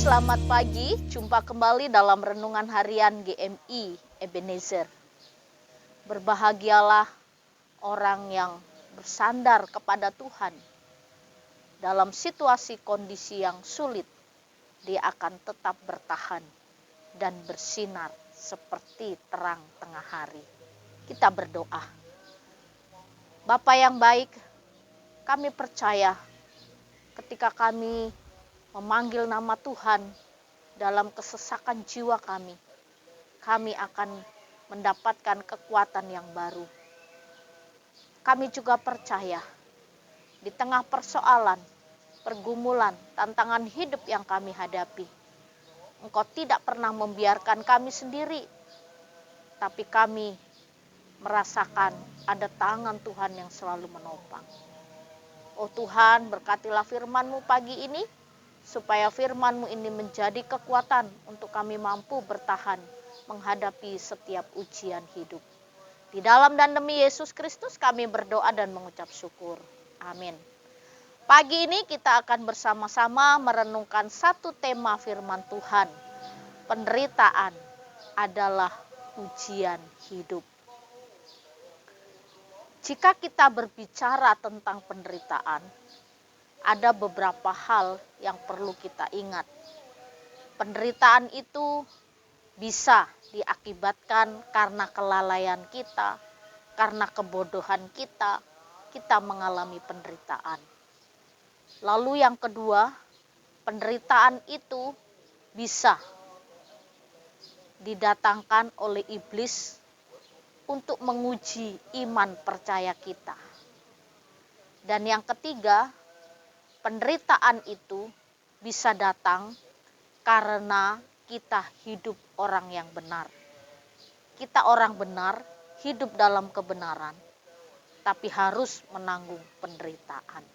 selamat pagi. Jumpa kembali dalam renungan harian GMI Ebenezer. Berbahagialah orang yang bersandar kepada Tuhan. Dalam situasi kondisi yang sulit, dia akan tetap bertahan dan bersinar seperti terang tengah hari. Kita berdoa. Bapa yang baik, kami percaya ketika kami memanggil nama Tuhan dalam kesesakan jiwa kami akan mendapatkan kekuatan yang baru. Kami juga percaya di tengah persoalan, pergumulan, tantangan hidup yang kami hadapi, Engkau tidak pernah membiarkan kami sendiri, tapi kami merasakan ada tangan Tuhan yang selalu menopang. Oh Tuhan, berkatilah firman-Mu pagi ini, supaya firman-Mu ini menjadi kekuatan untuk kami mampu bertahan menghadapi setiap ujian hidup. Di dalam dan demi Yesus Kristus kami berdoa dan mengucap syukur. Amin. Pagi ini kita akan bersama-sama merenungkan satu tema firman Tuhan. Penderitaan adalah ujian hidup. Jika kita berbicara tentang penderitaan, ada beberapa hal yang perlu kita ingat. Penderitaan itu bisa diakibatkan karena kelalaian kita, karena kebodohan kita mengalami penderitaan. Lalu yang kedua, penderitaan itu bisa didatangkan oleh iblis untuk menguji iman percaya kita. Dan yang ketiga, penderitaan itu bisa datang karena kita hidup orang yang benar. Kita orang benar, hidup dalam kebenaran, tapi harus menanggung penderitaan.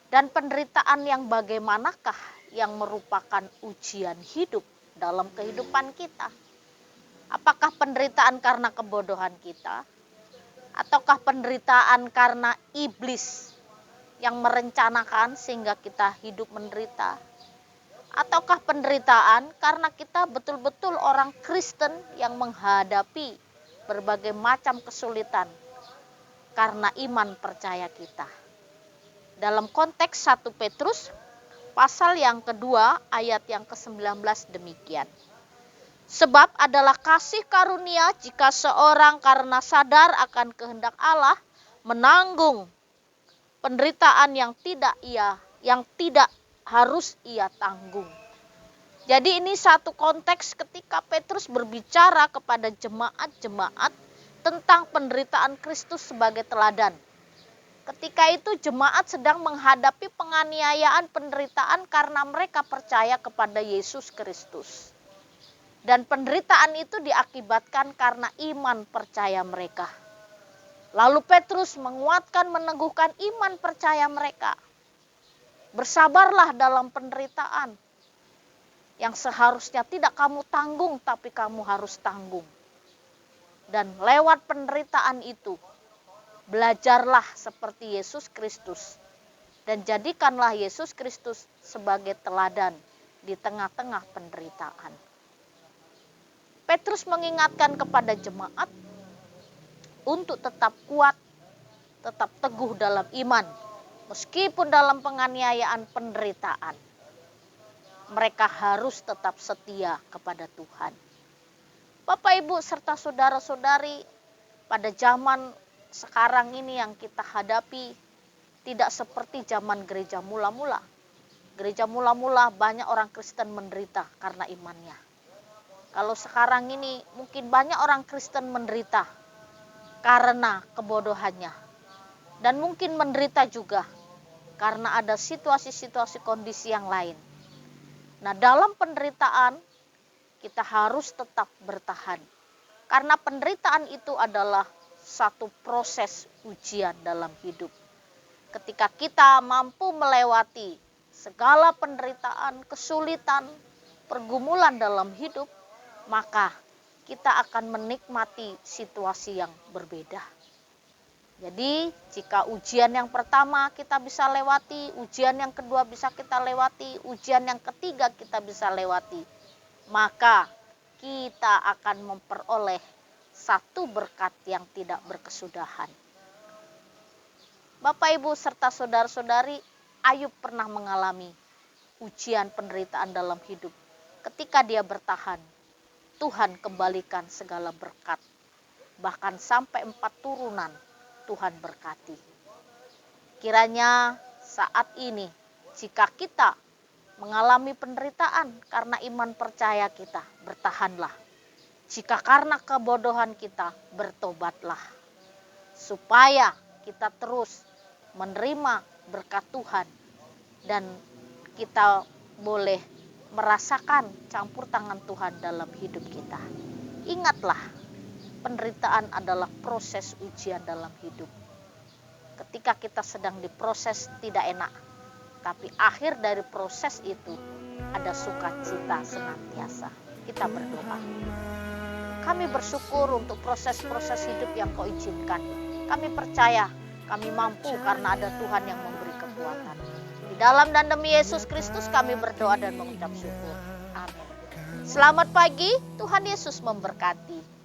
Dan penderitaan yang bagaimanakah yang merupakan ujian hidup dalam kehidupan kita? Apakah penderitaan karena kebodohan kita? Ataukah penderitaan karena iblis yang merencanakan sehingga kita hidup menderita? Ataukah penderitaan karena kita betul-betul orang Kristen yang menghadapi berbagai macam kesulitan karena iman percaya kita? Dalam konteks 1 Petrus pasal yang kedua ayat yang ke-19 demikian. Sebab adalah kasih karunia jika seorang karena sadar akan kehendak Allah menanggung penderitaan yang tidak harus ia tanggung. Jadi ini satu konteks ketika Petrus berbicara kepada jemaat-jemaat tentang penderitaan Kristus sebagai teladan. Ketika itu jemaat sedang menghadapi penganiayaan penderitaan karena mereka percaya kepada Yesus Kristus. Dan penderitaan itu diakibatkan karena iman percaya mereka. Lalu Petrus menguatkan, meneguhkan iman percaya mereka. Bersabarlah dalam penderitaan yang seharusnya tidak kamu tanggung, tapi kamu harus tanggung. Dan lewat penderitaan itu, belajarlah seperti Yesus Kristus. Dan jadikanlah Yesus Kristus sebagai teladan di tengah-tengah penderitaan. Petrus mengingatkan kepada jemaat untuk tetap kuat, tetap teguh dalam iman. Meskipun dalam penganiayaan penderitaan, mereka harus tetap setia kepada Tuhan. Bapak, Ibu, serta saudara-saudari, pada zaman sekarang ini yang kita hadapi tidak seperti zaman gereja mula-mula. Gereja mula-mula banyak orang Kristen menderita karena imannya. Kalau sekarang ini mungkin banyak orang Kristen menderita karena kebodohannya. Dan mungkin menderita juga karena ada situasi-situasi kondisi yang lain. Nah, dalam penderitaan kita harus tetap bertahan. Karena penderitaan itu adalah satu proses ujian dalam hidup. Ketika kita mampu melewati segala penderitaan, kesulitan, pergumulan dalam hidup, maka kita akan menikmati situasi yang berbeda. Jadi jika ujian yang pertama kita bisa lewati, ujian yang kedua bisa kita lewati, ujian yang ketiga kita bisa lewati, maka kita akan memperoleh satu berkat yang tidak berkesudahan. Bapak, Ibu, serta saudara-saudari, Ayub pernah mengalami ujian penderitaan dalam hidup. Ketika dia bertahan, Tuhan kembalikan segala berkat. Bahkan sampai 4 turunan Tuhan berkati. Kiranya saat ini jika kita mengalami penderitaan karena iman percaya kita, bertahanlah. Jika karena kebodohan kita, bertobatlah. Supaya kita terus menerima berkat Tuhan dan kita boleh merasakan campur tangan Tuhan dalam hidup kita. Ingatlah, penderitaan adalah proses ujian dalam hidup. Ketika kita sedang diproses tidak enak, tapi akhir dari proses itu ada sukacita senantiasa. Kita berdoa. Kami bersyukur untuk proses-proses hidup yang Kau izinkan. Kami percaya kami mampu karena ada Tuhan yang memberi kekuatan. Di dalam dan demi Yesus Kristus kami berdoa dan mengucap syukur. Amin. Selamat pagi, Tuhan Yesus memberkati.